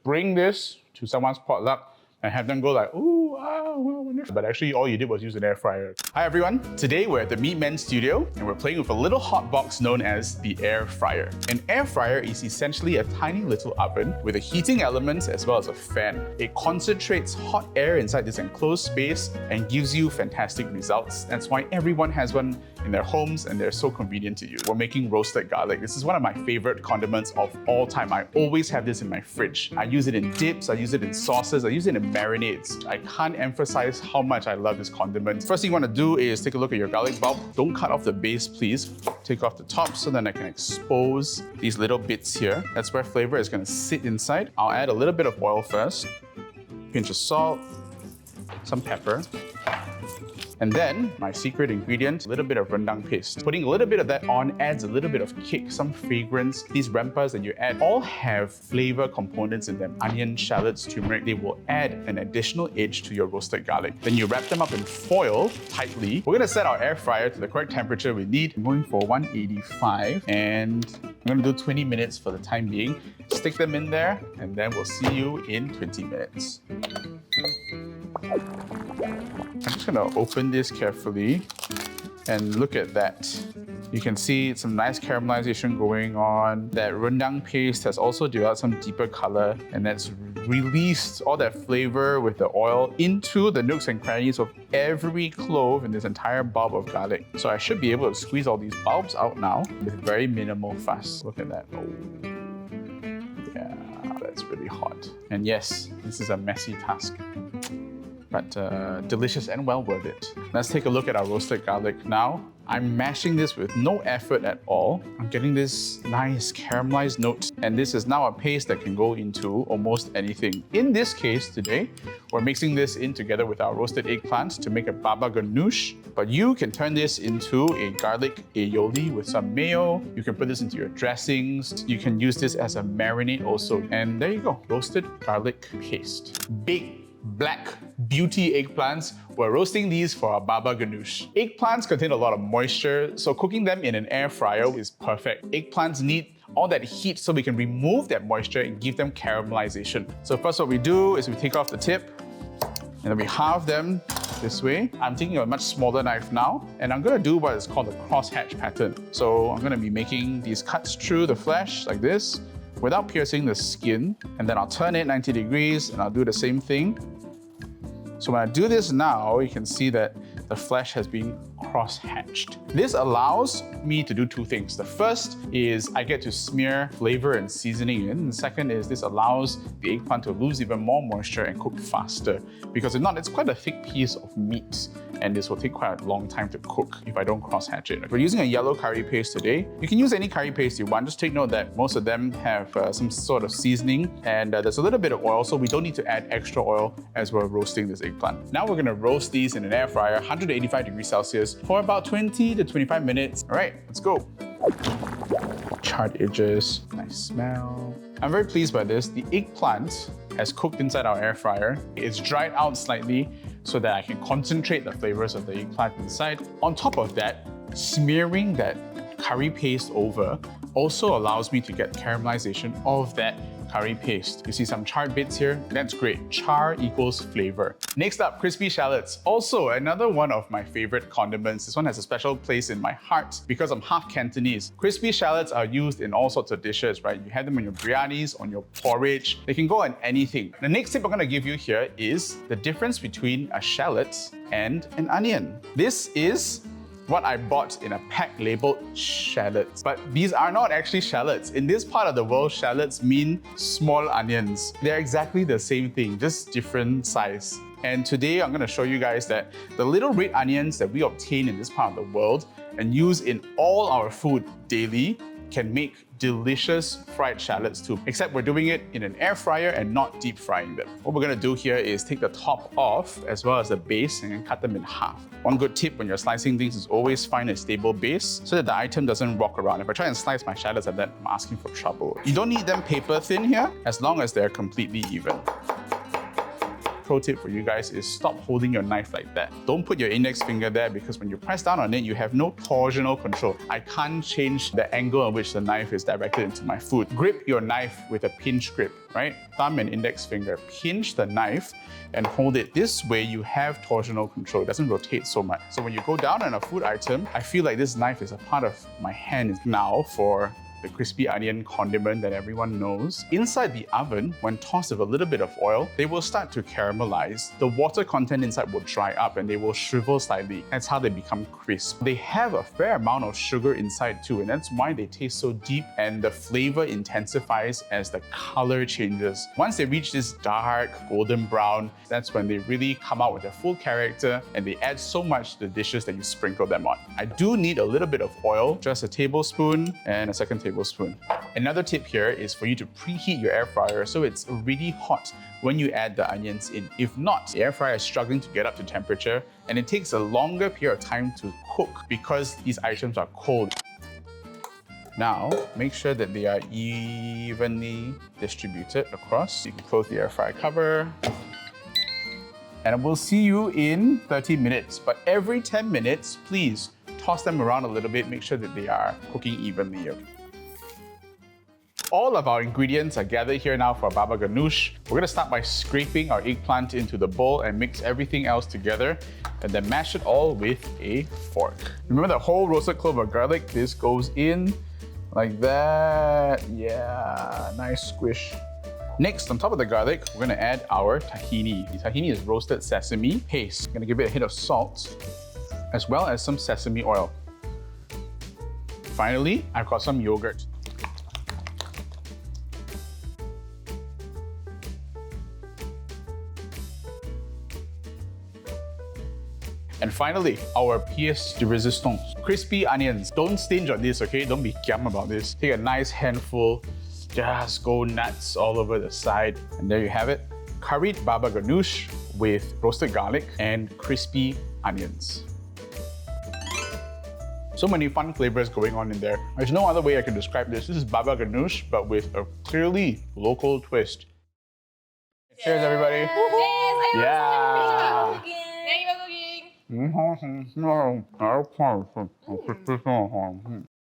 bring this to someone's potluck and have them go like, ooh, wow, wonderful. But actually all you did was use an air fryer. Hi everyone, today we're at the Meatmen studio and we're playing with a little hot box known as the air fryer. An air fryer is essentially a tiny little oven with a heating element as well as a fan. It concentrates hot air inside this enclosed space and gives you fantastic results. That's why everyone has one in their homes and they're so convenient to use. We're making roasted garlic. This is one of my favorite condiments of all time. I always have this in my fridge. I use it in dips, I use it in sauces, I use it in marinades. I can't emphasize how much I love this condiment. First thing you want to do is take a look at your garlic bulb. Don't cut off the base, please. Take off the top so then I can expose these little bits here. That's where flavor is going to sit inside. I'll add a little bit of oil first, pinch of salt, some pepper, and then my secret ingredient, a little bit of rendang paste. Putting a little bit of that on adds a little bit of kick, some fragrance. These rempas that you add all have flavor components in them. Onion, shallots, turmeric, they will add an additional edge to your roasted garlic. Then you wrap them up in foil tightly. We're gonna set our air fryer to the correct temperature we need. I'm going for 185 and I'm gonna do 20 minutes for the time being. Stick them in there and then we'll see you in 20 minutes. I'm just gonna open this carefully and look at that. You can see some nice caramelization going on. That rendang paste has also developed some deeper color and that's released all that flavor with the oil into the nooks and crannies of every clove in this entire bulb of garlic. So I should be able to squeeze all these bulbs out now with very minimal fuss. Look at that. Oh. Yeah, that's really hot. And yes, this is a messy task, but delicious and well worth it. Let's take a look at our roasted garlic now. I'm mashing this with no effort at all. I'm getting this nice caramelized note, and this is now a paste that can go into almost anything. In this case today, we're mixing this in together with our roasted eggplant to make a baba ganoush, but you can turn this into a garlic aioli with some mayo. You can put this into your dressings. You can use this as a marinade also. And there you go, roasted garlic paste. Big black beauty eggplants. We're roasting these for our baba ganoush. Eggplants contain a lot of moisture, so cooking them in an air fryer is perfect. Eggplants need all that heat so we can remove that moisture and give them caramelization. So first what we do is we take off the tip and then we halve them this way. I'm taking a much smaller knife now and I'm gonna do what is called a crosshatch pattern. So I'm gonna be making these cuts through the flesh like this without piercing the skin, and then I'll turn it 90 degrees and I'll do the same thing. So when I do this now, you can see that the flesh has been cross-hatched. This allows me to do two things. The first is I get to smear flavor and seasoning in. And the second is this allows the eggplant to lose even more moisture and cook faster. Because if not, it's quite a thick piece of meat and this will take quite a long time to cook if I don't cross-hatch it. We're using a yellow curry paste today. You can use any curry paste you want. Just take note that most of them have some sort of seasoning and there's a little bit of oil, so we don't need to add extra oil as we're roasting this eggplant. Now we're gonna roast these in an air fryer, 185 degrees Celsius, for about 20 to 25 minutes. All right, let's go. Charred edges, nice smell. I'm very pleased by this. The eggplant has cooked inside our air fryer. It's dried out slightly so that I can concentrate the flavors of the eggplant inside. On top of that, smearing that curry paste over also allows me to get caramelization of that curry paste. You see some charred bits here? That's great. Char equals flavor. Next up, crispy shallots. Also another one of my favorite condiments. This one has a special place in my heart because I'm half Cantonese. Crispy shallots are used in all sorts of dishes, right? You have them on your biryanis, on your porridge. They can go on anything. The next tip I'm gonna give you here is the difference between a shallot and an onion. This is what I bought in a pack labeled shallots. But these are not actually shallots. In this part of the world, shallots mean small onions. They're exactly the same thing, just different size. And today I'm gonna show you guys that the little red onions that we obtain in this part of the world and use in all our food daily can make delicious fried shallots too, except we're doing it in an air fryer and not deep frying them. What we're gonna do here is take the top off as well as the base and then cut them in half. One good tip when you're slicing things is always find a stable base so that the item doesn't rock around. If I try and slice my shallots like that, I'm asking for trouble. You don't need them paper thin here as long as they're completely even. pro tip for you guys is stop holding your knife like that. Don't put your index finger there because when you press down on it, you have no torsional control. I can't change the angle at which the knife is directed into my food. Grip your knife with a pinch grip, right? Thumb and index finger. Pinch the knife and hold it. This way you have torsional control. It doesn't rotate so much. So when you go down on a food item, I feel like this knife is a part of my hand. Now for the crispy onion condiment that everyone knows. Inside the oven, when tossed with a little bit of oil, they will start to caramelize. The water content inside will dry up and they will shrivel slightly. That's how they become crisp. They have a fair amount of sugar inside too, and that's why they taste so deep and the flavor intensifies as the color changes. Once they reach this dark golden brown, that's when they really come out with their full character and they add so much to the dishes that you sprinkle them on. I do need a little bit of oil, just a tablespoon and a second tablespoon. Another tip here is for you to preheat your air fryer so it's already hot when you add the onions in. If not, the air fryer is struggling to get up to temperature and it takes a longer period of time to cook because these items are cold. Now, make sure that they are evenly distributed across. You can close the air fryer cover. And we'll see you in 30 minutes. But every 10 minutes, please toss them around a little bit, make sure that they are cooking evenly. All of our ingredients are gathered here now for baba ganoush. We're gonna start by scraping our eggplant into the bowl and mix everything else together and then mash it all with a fork. Remember the whole roasted clove of garlic? This goes in like that. Yeah, nice squish. Next, on top of the garlic, we're gonna add our tahini. The tahini is roasted sesame paste. I'm gonna give it a hit of salt, as well as some sesame oil. Finally, I've got some yogurt. And finally, our pièce de résistance. Crispy onions. Don't stinge on this, okay? Don't be kiam about this. Take a nice handful, just go nuts all over the side. And there you have it. Curried baba ganoush with roasted garlic and crispy onions. So many fun flavors going on in there. There's no other way I can describe this. This is baba ganoush, but with a clearly local twist. Cheers, everybody. Cheers! Yeah. Now you're cooking.